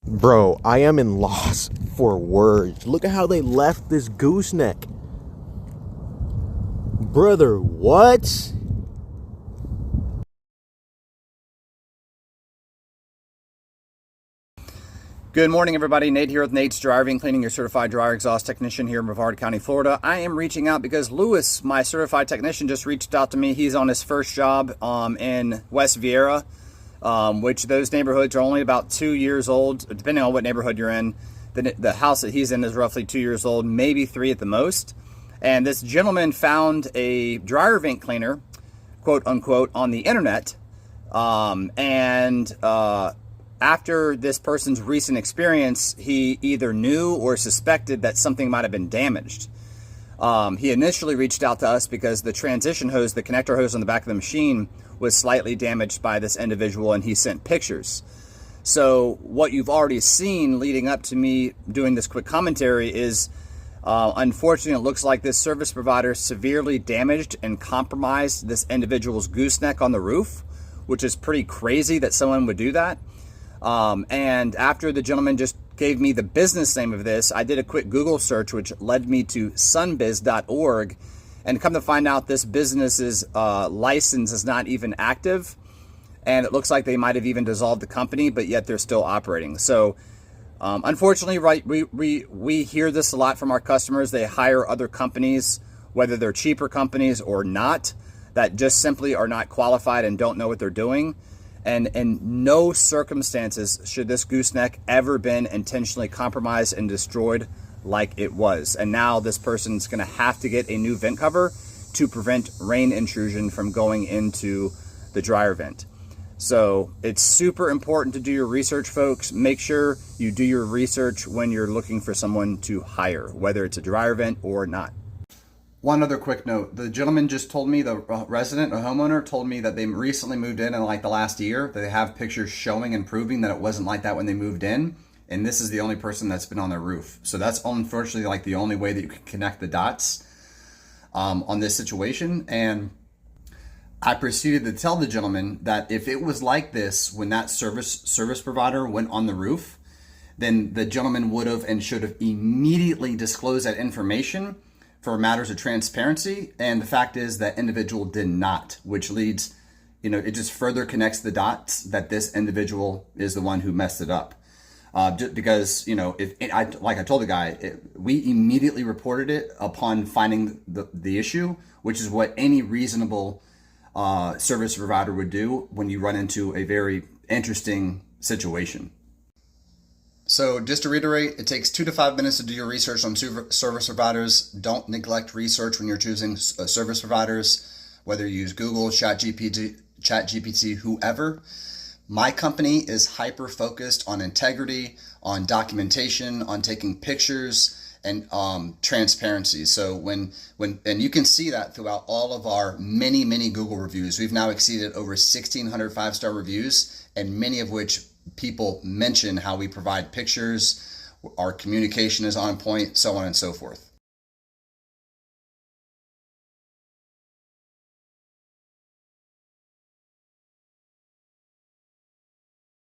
Bro, I am in loss for words. Look at how they left this gooseneck. Brother, what? Good morning, everybody. Nate here with Nate's Driving, cleaning your certified dryer exhaust technician here in Brevard County, Florida. I am reaching out because Lewis, my certified technician, just reached out to me. He's on his first job in West Viera, which those neighborhoods are only about 2 years old, depending on what neighborhood you're in. The house that he's in is roughly 2 years old, maybe 3 at the most. And this gentleman found a dryer vent cleaner, quote unquote, on the internet. After this person's recent experience, he either knew or suspected that something might have been damaged. He initially reached out to us because the transition hose, the connector hose on the back of the machine, was slightly damaged by this individual, and he sent pictures. So what you've already seen leading up to me doing this quick commentary is, unfortunately, it looks like this service provider severely damaged and compromised this individual's gooseneck on the roof, which is pretty crazy that someone would do that. And after the gentleman just gave me the business name of this, I did a quick Google search, which led me to sunbiz.org, and come to find out this business's license is not even active, and it looks like they might have even dissolved the company, but yet they're still operating. So unfortunately, right, we hear this a lot from our customers. They hire other companies, whether they're cheaper companies or not, that just simply are not qualified and don't know what they're doing. And in no circumstances should this gooseneck ever been intentionally compromised and destroyed like it was. And now this person's gonna have to get a new vent cover to prevent rain intrusion from going into the dryer vent. So it's super important to do your research, folks. Make sure you do your research when you're looking for someone to hire, whether it's a dryer vent or not. One other quick note. The gentleman just told me, the resident or homeowner told me that they recently moved in like the last year. They have pictures showing and proving that it wasn't like that when they moved in. And this is the only person that's been on their roof. So that's unfortunately like the only way that you can connect the dots on this situation. And I proceeded to tell the gentleman that if it was like this when that service provider went on the roof, then the gentleman would have and should have immediately disclosed that information for matters of transparency. And the fact is that individual did not, which leads, it just further connects the dots that this individual is the one who messed it up. Just because, like I told the guy, we immediately reported it upon finding the issue, which is what any reasonable service provider would do when you run into a very interesting situation. So just to reiterate, it takes 2 to 5 minutes to do your research on service providers. Don't neglect research when you're choosing service providers, whether you use Google, ChatGPT, whoever. My company is hyper focused on integrity, on documentation, on taking pictures, and transparency. So and you can see that throughout all of our many Google reviews. We've now exceeded over 1,600 5-star reviews, and many of which people mention how we provide pictures, our communication is on point, so on and so forth.